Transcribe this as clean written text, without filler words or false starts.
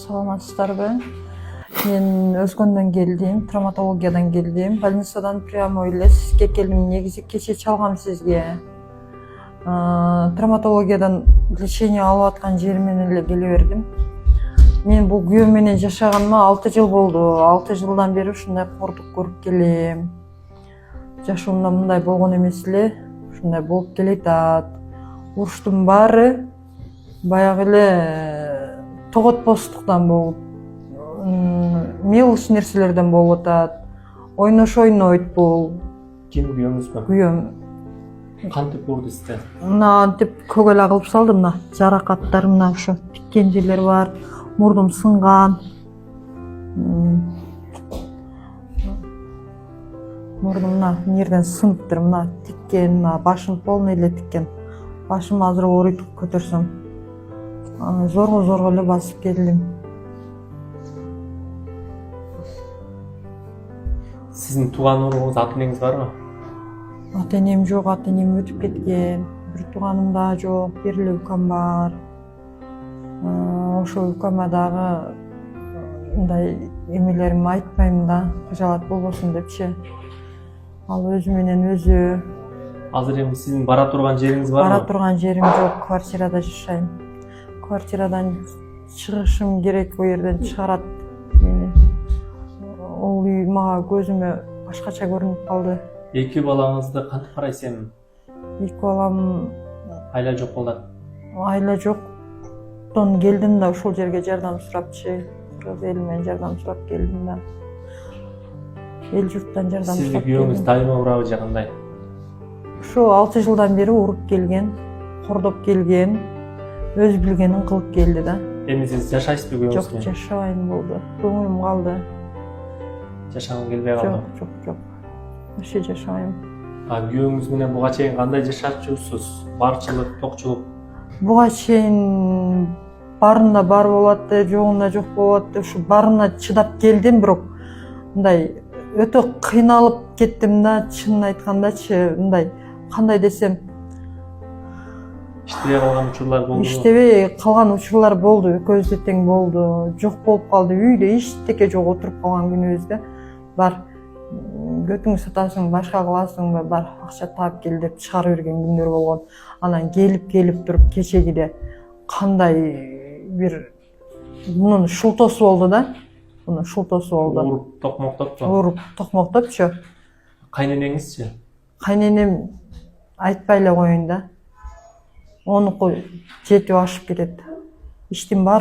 Саламатсыздарбы? Мен Өзгөндөн келдим, травматологиядан келдим. Больницадан прямо эле сизге келдим. Негизи кече чалгам сизге. Травматологиядан лечение алып аткан жеримен эле келе бердим. Мен бул күйөөм менен жашаганыма 6 жыл болду. 6 жылдан бери ушундай кордук көрүп келем. Жашоомда мындай болгон эмес эле, ушундай болуп келатат. Уруштун баары баягы эле тоготпостуктан болуп, мелочь нерселерден болуп атат. Ойнойт бул. Ким күйөөңүзбү? Күйөөм. Кантип урду сизди? Мына антип көгөл агылып салды, мына жаракаттар, мына ушу тиккен жерлер бар, мурдум сынган. Мурдум мына жерден сыныптыр, мына тиккен, мына башым полный эле тиккен. Башым азыр ооруйт көтөрсөм. Зорго эле басып келдим. Сиздин тууган уругуңуз, ата энеңиз барбы? Ата энем жок, ата энем өтүп кеткен. Бир тууганым да жок, бир эле укам бар. Ошол укама дагы мындай эмелеримди айтпайм да, кыжалат болбосун депчи. Ал өзү менен өзү. Азыр эми сиздин бара турган жериңиз барбы? Бара турган жерим жок, квартирада жашайм. Квартирадан чыгышым керек, бул жерден чыгарат мени. Ол үй мага көзүмө башкача көрүнүп калды. Эки балаңызды кантип карайсыз эми? Эки балам Айла жок болот. айла жоктон келдим да ушул жерге жардам сурапчы. Кыргыз элинен жардам сурап келдим да. Эл журттан жардам Сизди сурап күйөөңүз келдим. дайыма урабы же кандай? Ушу 6 жылдан бери уруп келген, кордоп келген, өз билгенин кылып келди да. Эми сиз жашайсызбы Жок, күйөөңүз менен? жашабайм болду. Көңүлүм калды. Жашагым келбей калды. Жок. Вообще жашабайм. Күйөөңүз менен буга чейин кандай жашачусуз? Барчылык, токчулук? Буга чейин барында бар болот, жогунда жок болот. Ушу барына чыдап келдим, бирок мындай өтө кыйналып кеттим да, чынын айткандачы, мындай кандай десем, Иштебей калган учурлар болдубу? иштебей калган учурлар болду, экөөбүздө тең болду. Жок болуп калды, үйдө эчтеке жок, отуруп калган күнүбүздө. Бар көтүңдү сатасың, башка кыласыңбы, бар акча таап кел деп чыгарып берген күндөр болгон. Анан келип туруп кечегиде кандай бир мунун шултосу болду да. Мунун шултосу болду. Уруп токмоктопту. Уруп токмоктопчу. Кайненеңизчи? Кайненем айтпай эле коеюн да. Онуку жетип ашып кетет. Иштин баары